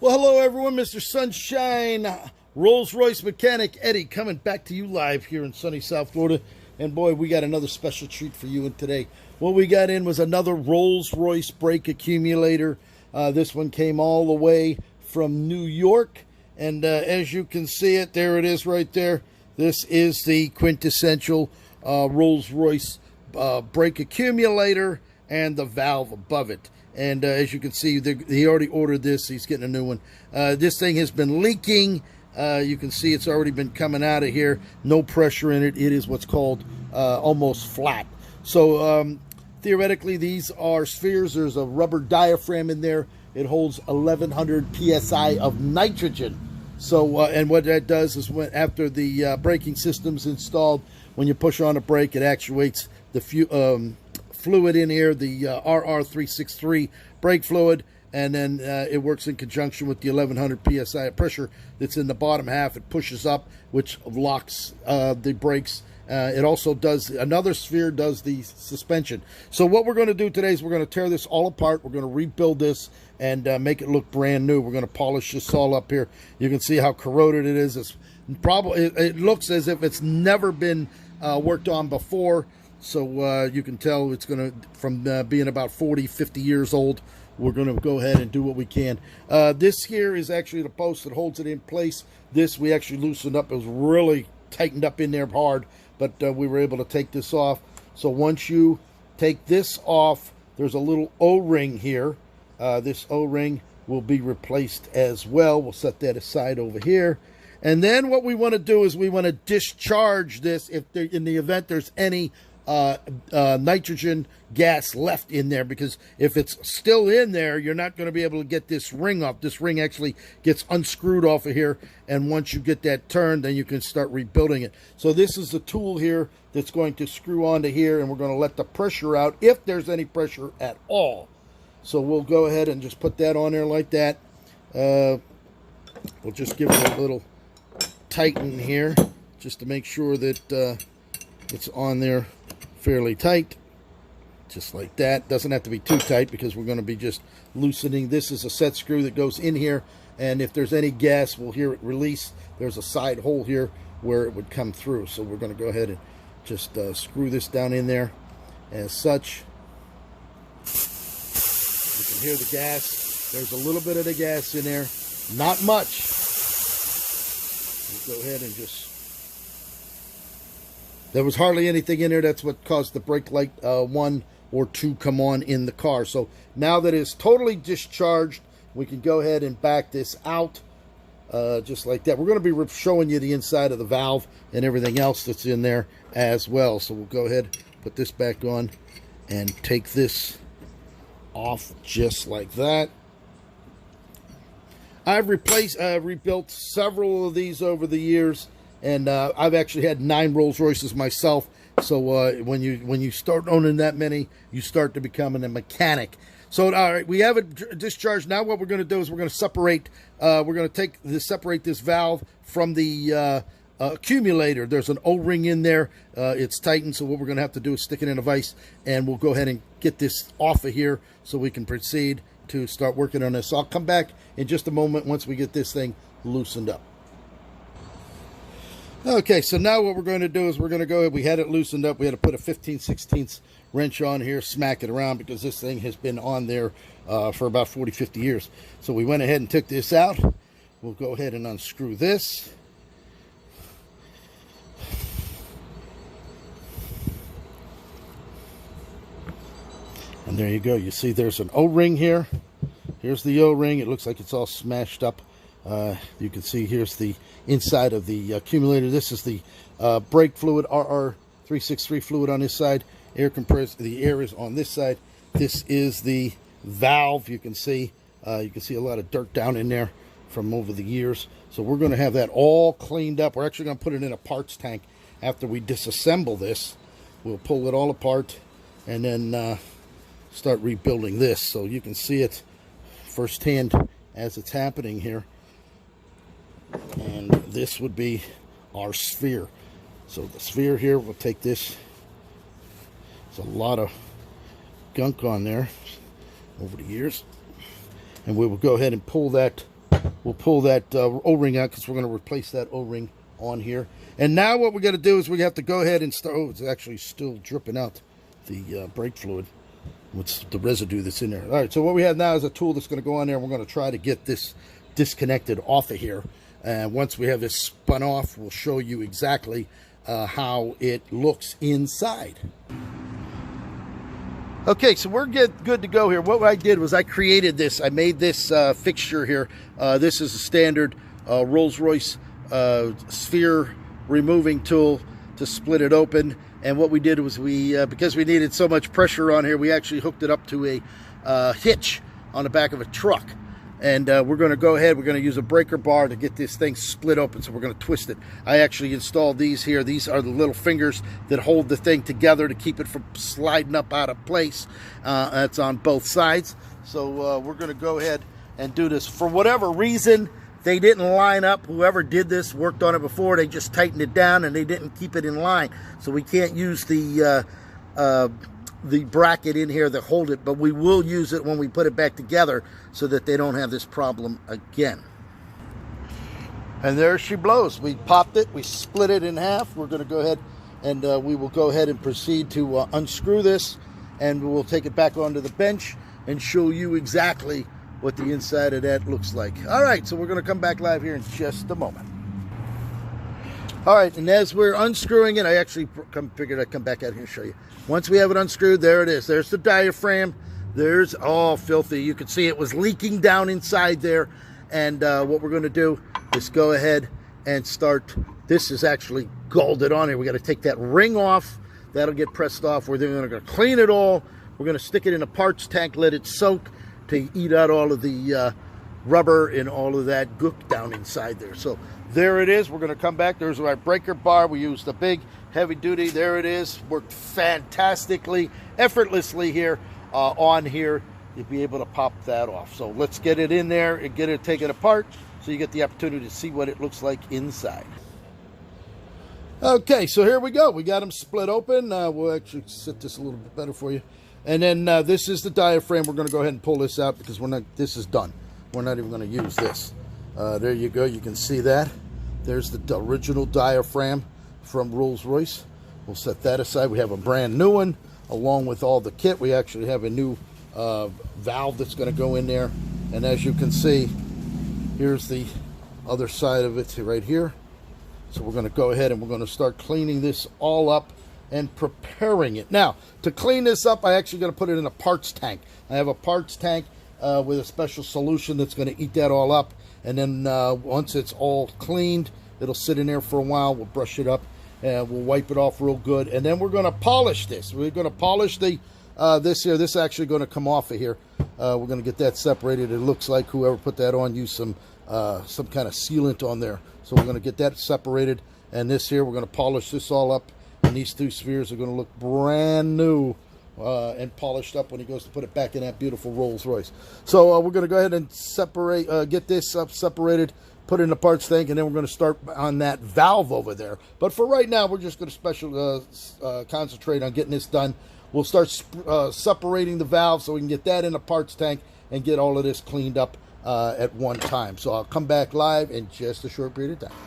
Well, hello everyone, Mr. Sunshine, Rolls-Royce mechanic Eddie, coming back to you live here in sunny South Florida. And boy, we got another special treat for you today. What we got in was another Rolls-Royce brake accumulator. This one came all the way from New York. And as you can see it, there it is right there. This is the quintessential Rolls-Royce brake accumulator and the valve above it. And as you can see, he already ordered this. He's getting a new one. This thing has been leaking. You can see it's already been coming out of here. No pressure in it. It is what's called almost flat. So theoretically, these are spheres. There's a rubber diaphragm in there. It holds 1,100 PSI of nitrogen. So, and what that does is after the braking system's installed, when you push on a brake, it actuates the fluid in here, the RR363 brake fluid, and then it works in conjunction with the 1100 psi pressure that's in the bottom half. It pushes up, which locks the brakes. It also does, another sphere does the suspension. So what we're going to do today is we're going to tear this all apart. We're going to rebuild this and make it look brand new. We're going to polish this all up here. You can see how corroded it is. It's probably, it looks as if it's never been worked on before. So you can tell it's going to, from being about 40, 50 years old, we're going to go ahead and do what we can. This here is actually the post that holds it in place. This we actually loosened up. It was really tightened up in there hard, but we were able to take this off. So once you take this off, there's a little O-ring here. This O-ring will be replaced as well. We'll set that aside over here. And then what we want to do is we want to discharge this if there, in the event there's any nitrogen gas left in there, because if it's still in there, you're not going to be able to get this ring off. This ring actually gets unscrewed off of here, and once you get that turned, then you can start rebuilding it. So this is the tool here that's going to screw onto here, and we're going to let the pressure out if there's any pressure at all. So we'll go ahead and just put that on there like that. We'll just give it a little tighten here just to make sure that it's on there fairly tight, just like that. Doesn't have to be too tight because we're going to be just loosening. This is a set screw that goes in here, and if there's any gas, we'll hear it release. There's a side hole here where it would come through, so we're going to go ahead and just screw this down in there as such. You can hear the gas. There's a little bit of the gas in there, not much. We'll go ahead and just, there was hardly anything in there. That's what caused the brake light 1 or 2 come on in the car. So now that it's totally discharged, we can go ahead and back this out just like that. We're going to be showing you the inside of the valve and everything else that's in there as well. So we'll go ahead, put this back on, and take this off just like that. I've rebuilt several of these over the years. And I've actually had 9 Rolls Royces myself. So when you start owning that many, you start to becoming a mechanic. So all right, we have it discharged. Now what we're going to do is we're going to separate. We're going to separate this valve from the accumulator. There's an O-ring in there. It's tightened. So what we're going to have to do is stick it in a vise, and we'll go ahead and get this off of here so we can proceed to start working on this. So I'll come back in just a moment once we get this thing loosened up. Okay, so now what we're going to do is we're going to go, we had it loosened up. We had to put a 15/16 wrench on here, smack it around, because this thing has been on there for about 40, 50 years. So we went ahead and took this out. We'll go ahead and unscrew this. And there you go. You see there's an O-ring here. Here's the O-ring. It looks like it's all smashed up. You can see here's the inside of the accumulator. This is the brake fluid, RR363 fluid on this side. Air compressed, the air is on this side. This is the valve. You can see a lot of dirt down in there from over the years. So we're going to have that all cleaned up. We're actually going to put it in a parts tank after we disassemble this. We'll pull it all apart and then start rebuilding this. So you can see it firsthand as it's happening here. And this would be our sphere. So the sphere here, we'll take this. There's a lot of gunk on there over the years. And we will go ahead and pull that we'll pull that O-ring out because we're going to replace that O-ring on here. And now what we got to do is we have to go ahead and start. Oh, it's actually still dripping out the brake fluid. What's the residue that's in there? All right, so what we have now is a tool that's going to go on there. We're going to try to get this disconnected off of here. And once we have this spun off, we'll show you exactly how it looks inside. Okay, so we're good to go here. What I did was I created this. I made this fixture here. This is a standard Rolls-Royce sphere removing tool to split it open. And what we did was because we needed so much pressure on here, we actually hooked it up to a hitch on the back of a truck. And we're going to go ahead, we're going to use a breaker bar to get this thing split open, so we're going to twist it. I actually installed these here. These are the little fingers that hold the thing together to keep it from sliding up out of place. That's on both sides. So we're going to go ahead and do this. For whatever reason, they didn't line up. Whoever did this worked on it before. They just tightened it down and they didn't keep it in line. So we can't use the bracket in here to hold it, but we will use it when we put it back together so that they don't have this problem again. And there she blows. We popped it, we split it in half. We're going to go ahead and we will go ahead and proceed to unscrew this, and we'll take it back onto the bench and show you exactly what the inside of that looks like. All right, so we're going to come back live here in just a moment. All right, and as we're unscrewing it, I actually figured I'd come back out here and show you. Once we have it unscrewed, there it is. There's the diaphragm. There's all filthy. You can see it was leaking down inside there. And what we're going to do is go ahead and start. This is actually golded on here. We got to take that ring off. That'll get pressed off. We're then going to clean it all. We're going to stick it in a parts tank, let it soak to eat out all of the rubber and all of that gook down inside there. So there it is. We're going to come back. There's our breaker bar. We used the big heavy duty. There it is. Worked fantastically, effortlessly here on here. You'll be able to pop that off. So let's get it in there and get it taken apart so you get the opportunity to see what it looks like inside. Okay, so here we go. We got them split open. We'll actually set this a little bit better for you. And then this is the diaphragm. We're going to go ahead and pull this out because this is done. We're not even going to use this. There you go. You can see that. There's the original diaphragm from Rolls-Royce. We'll set that aside. We have a brand new one along with all the kit. We actually have a new valve that's going to go in there. And as you can see, here's the other side of it right here. So we're going to go ahead and we're going to start cleaning this all up and preparing it. Now, to clean this up, I actually going to put it in a parts tank. I have a parts tank with a special solution that's going to eat that all up. And then once it's all cleaned, it'll sit in there for a while. We'll brush it up and we'll wipe it off real good. And then we're going to polish this. We're going to polish the this here. This is actually going to come off of here. We're going to get that separated. It looks like whoever put that on used some kind of sealant on there. So we're going to get that separated. And this here, we're going to polish this all up. And these two spheres are going to look brand new and polished up when he goes to put it back in that beautiful Rolls-Royce. So we're going to go ahead and separate, get this up separated, put it in the parts tank, and then we're going to start on that valve over there. But for right now, we're just going to concentrate on getting this done. We'll start separating the valve so we can get that in the parts tank and get all of this cleaned up at one time. So I'll come back live in just a short period of time.